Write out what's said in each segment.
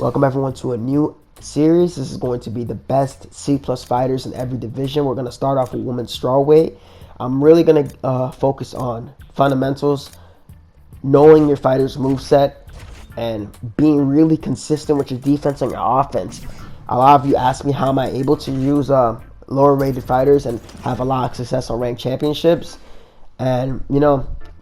Welcome everyone to a new series. This is going to be the best C plus fighters in every division. We're going to start off with women's strawweight. I'm really going to focus on fundamentals, knowing your fighter's moveset, and being really consistent with your defense and your offense. A lot of you ask me how am I able to use lower rated fighters and have a lot of success on ranked championships. And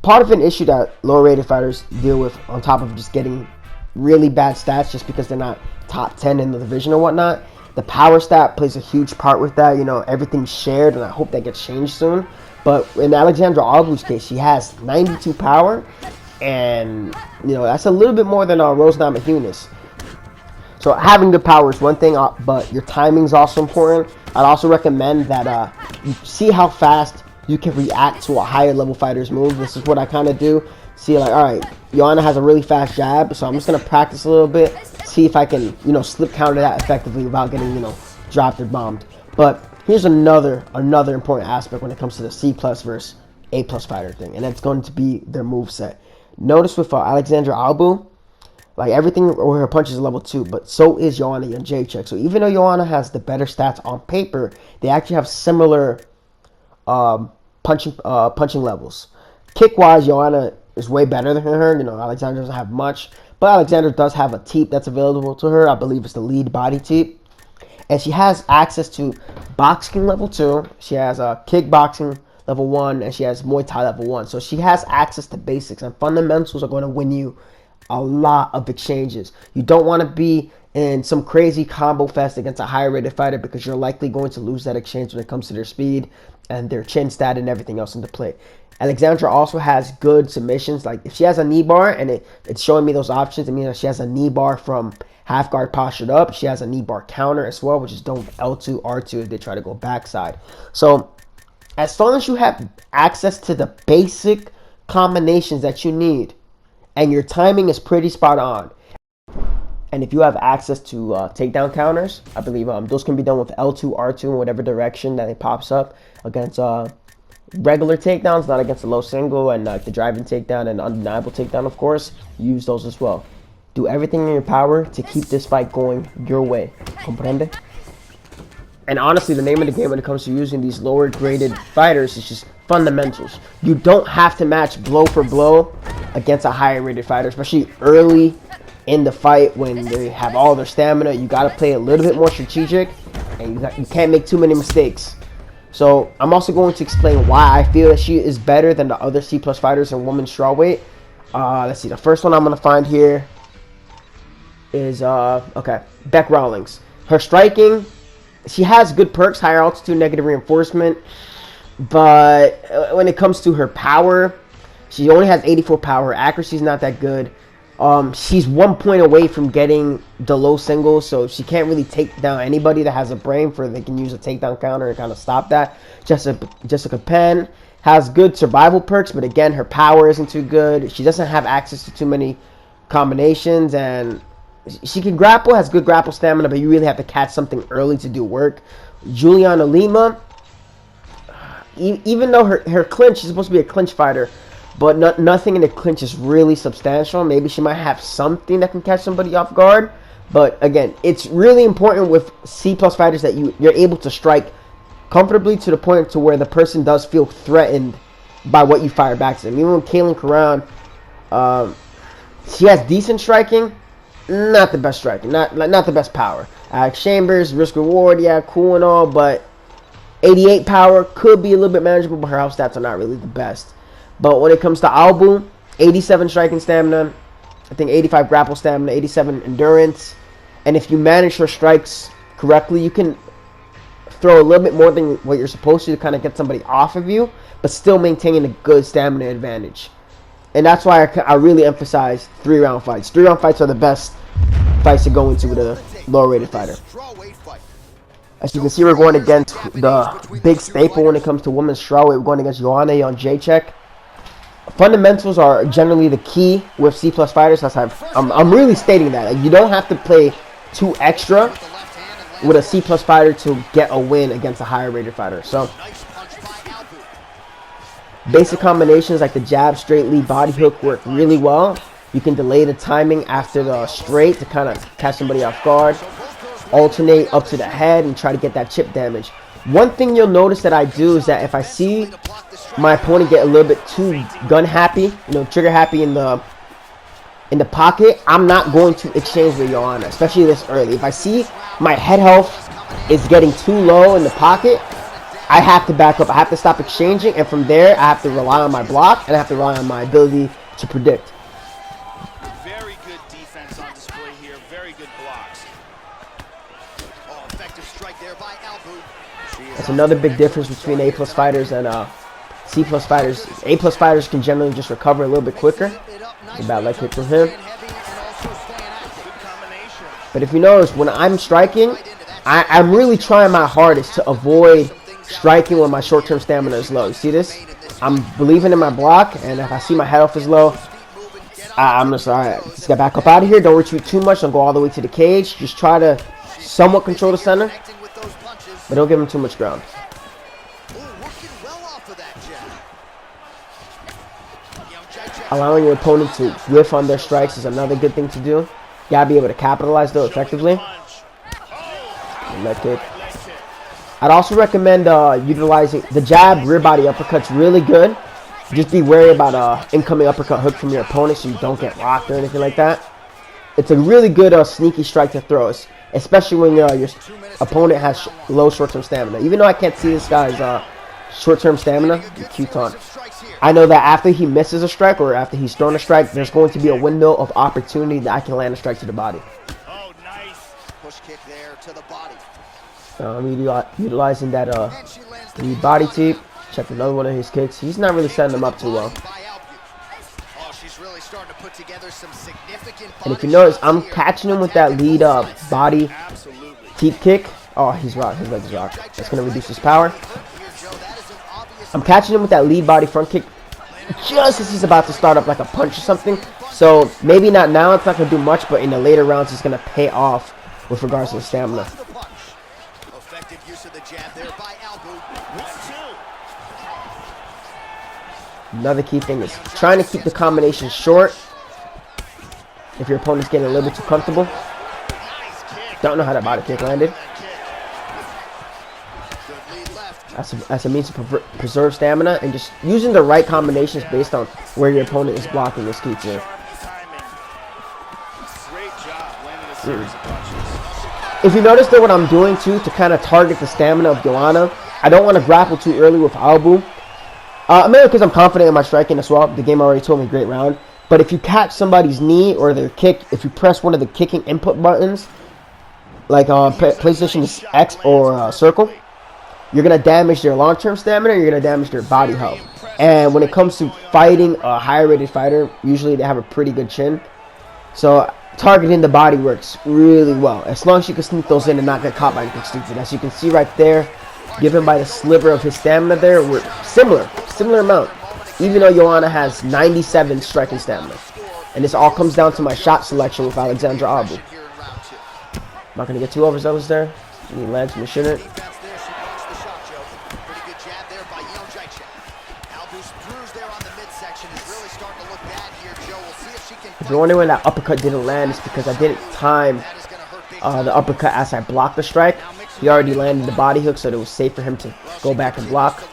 part of an issue that lower rated fighters deal with, on top of just getting really bad stats just because they're not top 10 in the division or whatnot, the power stat plays a huge part with that. Everything's shared, and I hope that gets changed soon. But in Alexandra Albu's case, she has 92 power, and that's a little bit more than Rose Namajunas. So having the power is one thing, but your timing is also important. I'd also recommend that you see how fast you can react to a higher level fighter's move. This is what I kind of do. See, like, all right, Joanna has a really fast jab, so I'm just going to practice a little bit, see if I can, slip counter that effectively without getting, dropped or bombed. But here's another important aspect when it comes to the C plus versus A plus fighter thing, and that's going to be their move set. Notice with Alexandra Albu, like, everything with her punches is level 2, but so is Joanna Jędrzejczyk. So even though Joanna has the better stats on paper, they actually have similar punching levels. Kick-wise, Joanna is way better than her. Alexandra doesn't have much, but Alexandra does have a teep that's available to her. I believe it's the lead body teep. And she has access to boxing level 2. She has kickboxing level 1, and she has Muay Thai level 1. So she has access to basics, and fundamentals are going to win you a lot of exchanges. You don't want to be in some crazy combo fest against a higher rated fighter because you're likely going to lose that exchange when it comes to their speed and their chin stat and everything else into play. Alexandra also has good submissions. Like, if she has a knee bar, and it's showing me those options, it means that she has a knee bar from half guard postured up. She has a knee bar counter as well, which is don't L2, R2 if they try to go backside. So as long as you have access to the basic combinations that you need, and your timing is pretty spot on, and if you have access to takedown counters, I believe those can be done with L2, R2 in whatever direction that it pops up against regular takedowns, not against the low single and the driving takedown and undeniable takedown, of course. Use those as well. Do everything in your power to keep this fight going your way. Comprende? And honestly, the name of the game when it comes to using these lower graded fighters is just fundamentals. You don't have to match blow for blow against a higher rated fighter, especially early in the fight when they have all their stamina. You got to play a little bit more strategic, and you can't make too many mistakes. So I'm also going to explain why I feel that she is better than the other C plus fighters in women's strawweight. Let's see. The first one I'm going to find here is Beck Rawlings. Her striking, she has good perks, higher altitude, negative reinforcement, but when it comes to her power, she only has 84 power. Her accuracy is not that good. She's 1 point away from getting the low single, so she can't really take down anybody that has a brain for they can use a takedown counter and kind of stop that. Jessica Penn has good survival perks, but again, her power isn't too good. She doesn't have access to too many combinations, and she can grapple, has good grapple stamina, but you really have to catch something early to do work. Juliana Lima, even though her clinch, she's supposed to be a clinch fighter, but nothing in the clinch is really substantial. Maybe she might have something that can catch somebody off guard. But again, it's really important with C plus fighters that you're able to strike comfortably to the point to where the person does feel threatened by what you fire back to them. Even with Kaylin Karan, she has decent striking, not the best striking, not the best power. Alex Chambers, risk reward, yeah, cool and all, but 88 power could be a little bit manageable, but her health stats are not really the best. But when it comes to Albu, 87 striking stamina, I think 85 grapple stamina, 87 endurance. And if you manage her strikes correctly, you can throw a little bit more than what you're supposed to kind of get somebody off of you, but still maintaining a good stamina advantage. And that's why I really emphasize 3-round fights. 3-round fights are the best fights to go into with a lower rated fighter. As you can see, we're going against the big staple when it comes to women's strawweight. We're going against Joanna Jędrzejczyk. Fundamentals are generally the key with C plus fighters. I'm really stating that. Like, you don't have to play too extra with a C plus fighter to get a win against a higher rated fighter. So basic combinations like the jab, straight lead, body hook work really well. You can delay the timing after the straight to kind of catch somebody off guard. Alternate up to the head and try to get that chip damage. One thing you'll notice that I do is that if I see my opponent get a little bit too gun happy, trigger happy in the pocket, I'm not going to exchange with Joanna, especially this early. If I see my head health is getting too low in the pocket, I have to back up. I have to stop exchanging, and from there, I have to rely on my block, and I have to rely on my ability to predict. Very good defense on display here. Very good blocks. Oh, effective strike there by Albu. That's another big difference between A+ fighters and C+ fighters. A+ fighters can generally just recover a little bit quicker. It's a bad leg kick from him. But if you notice, when I'm striking, I'm really trying my hardest to avoid striking when my short-term stamina is low. You see this? I'm believing in my block, and if I see my head off is low, I'm just, alright, just get back up out of here. Don't retreat too much. Don't go all the way to the cage. Just try to somewhat control the center, but don't give him too much ground. Allowing your opponent to whiff on their strikes is another good thing to do. You gotta be able to capitalize though effectively. Leg kick. I'd also recommend utilizing the jab, rear body uppercut's really good. Just be wary about incoming uppercut hook from your opponent so you don't get rocked or anything like that. It's a really good sneaky strike to throw, especially when your opponent has low short-term stamina. Even though I can't see this guy's short-term stamina, Q-taunt. I know that after he misses a strike or after he's thrown a strike, there's going to be a window of opportunity that I can land a strike to the body. Oh, nice. Push kick there to the body. I'm utilizing that the body teep. Check another one of his kicks. He's not really setting them up too well. And if you notice, I'm catching him with that lead body teep kick. Oh, he's rocked. His leg's rocked. That's going to reduce his power. I'm catching him with that lead body front kick just as he's about to start up like a punch or something. So maybe not now, it's not going to do much, but in the later rounds, it's going to pay off with regards to the stamina. Another key thing is trying to keep the combination short. If your opponent's getting a little bit too comfortable. Don't know how that body kick landed. That's a means to preserve stamina, and just using the right combinations based on where your opponent is blocking is key too. If you notice though what I'm doing too to kind of target the stamina of Joanna, I don't want to grapple too early with Albu. Maybe because I'm confident in my striking as well. The game already told me great round. But if you catch somebody's knee or their kick, if you press one of the kicking input buttons, like PlayStation X or circle, you're going to damage their long-term stamina, you're going to damage their body health. And when it comes to fighting a higher-rated fighter, usually they have a pretty good chin. So targeting the body works really well, as long as you can sneak those in and not get caught by anything stupid. As you can see right there, given by the sliver of his stamina there, we're similar amount. Even though Joanna has 97 striking stamina. And this all comes down to my shot selection with Alexandra Albu. I'm not going to get too overzealous there. He lands from the shouldn't. If you're wondering when that uppercut didn't land, it's because I didn't time the uppercut as I blocked the strike. He already landed the body hook, so it was safe for him to go back and block.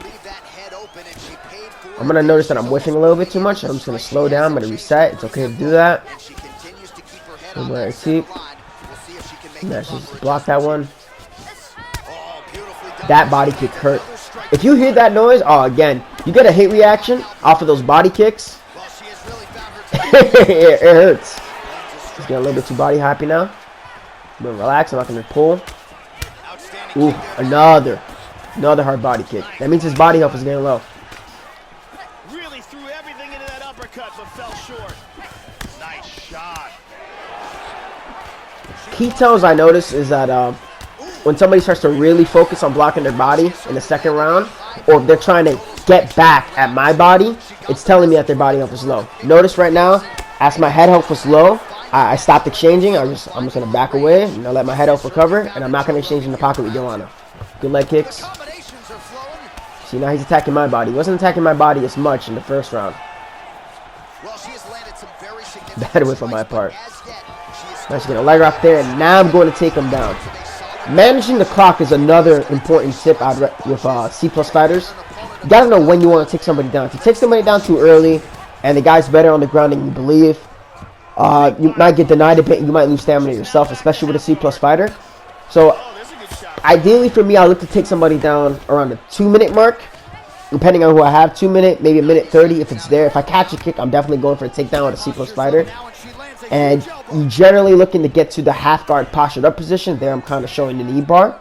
I'm going to notice that I'm whiffing a little bit too much. I'm just going to slow down. I'm going to reset. It's okay to do that. I'm going to keep. Yeah, just block that one. That body kick hurt. If you hear that noise, again, you get a hate reaction off of those body kicks. It hurts. He's getting a little bit too body happy now. I'm going to relax. I'm not going to pull. Ooh, another hard body kick. That means his body health is getting low. Really threw everything into that uppercut, but fell short. Nice shot. Key tells I notice is that when somebody starts to really focus on blocking their body in the second round, or if they're trying to get back at my body, it's telling me that their body health is low. Notice right now, as my head health was low, I stopped exchanging. I'm just going to back away, let my head health recover, and I'm not going to exchange in the pocket with Joanna. Good leg kicks. See, now he's attacking my body. He wasn't attacking my body as much in the first round. Bad whiff on my part. Nice, get a leg off there, and now I'm going to take him down. Managing the clock is another important tip with C+ fighters. You gotta know when you want to take somebody down. If you take somebody down too early, and the guy's better on the ground than you believe, you might get denied a bit, and you might lose stamina yourself, especially with a C+ fighter. So, ideally for me, I look to take somebody down around the 2-minute mark. Depending on who I have, 2 minute, maybe a minute 30 if it's there. If I catch a kick, I'm definitely going for a takedown with a C+ fighter. And you're generally looking to get to the half guard postured up position. There I'm kind of showing the knee bar.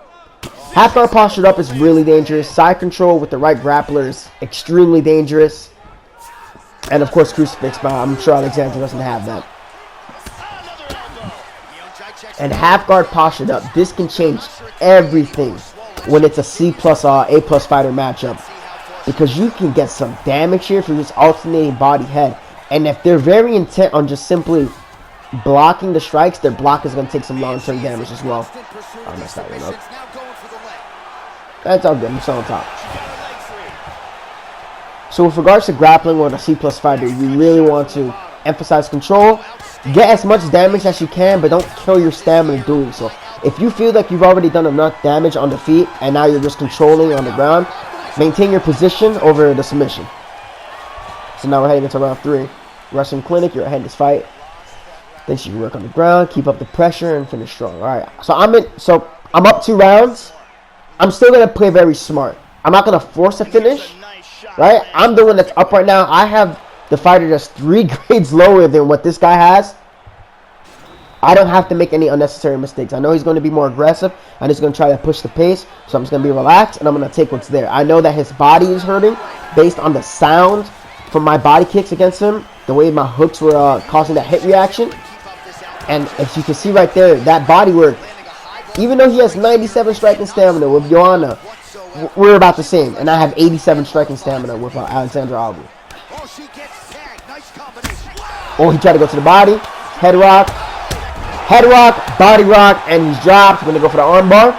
Half guard postured up is really dangerous. Side control with the right grappler is extremely dangerous. And of course crucifix, but I'm sure Alexandra doesn't have that. And half guard postured up, this can change everything when it's a C+ A+ fighter matchup. Because you can get some damage here for just alternating body head. And if they're very intent on just simply blocking the strikes, their block is going to take some long-term damage as well. I messed that one up. That's all good. I'm still on top. So with regards to grappling with a C+ fighter, you really want to emphasize control. Get as much damage as you can, but don't kill your stamina doing so. If you feel like you've already done enough damage on the feet, and now you're just controlling on the ground, maintain your position over the submission. So now we're heading into round 3. Wrestling clinic, you're ahead in this fight. Then you work on the ground, keep up the pressure, and finish strong. Alright, so I'm up 2 rounds. I'm still gonna play very smart. I'm not gonna force a finish. Right? I'm the one that's up right now. I have the fighter that's 3 grades lower than what this guy has. I don't have to make any unnecessary mistakes. I know he's going to be more aggressive. I'm just going to try to push the pace. So I'm just going to be relaxed, and I'm going to take what's there. I know that his body is hurting based on the sound from my body kicks against him. The way my hooks were causing that hit reaction. And as you can see right there, that body work, even though he has 97 striking stamina with Joanna, we're about the same. And I have 87 striking stamina with Alexandra Albu. Oh, he tried to go to the body. Head rock, body rock, and he's dropped. We're going to go for the arm bar.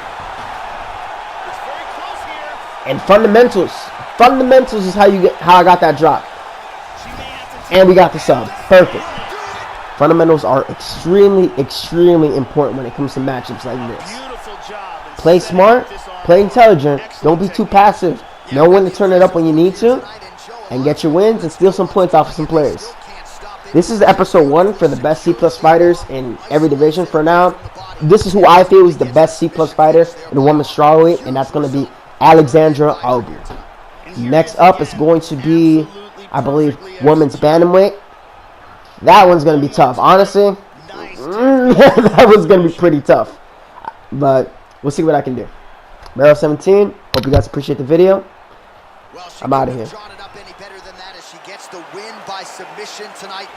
And fundamentals. Fundamentals is how I got that drop. And we got the sub. Perfect. Fundamentals are extremely, extremely important when it comes to matchups like this. Play smart, play intelligent, don't be too passive. Know when to turn it up when you need to, and get your wins and steal some points off of some players. This is episode 1 for the best C+ fighters in every division for now. This is who I feel is the best C+ fighter in the women's strawweight, and that's going to be Alexandra Albu. Next up is going to be, I believe, women's bantamweight. That one's going to be tough. Honestly, that one's going to be pretty tough. But we'll see what I can do. Barrel 17. Hope you guys appreciate the video. I'm out of here. She gets the win by submission tonight.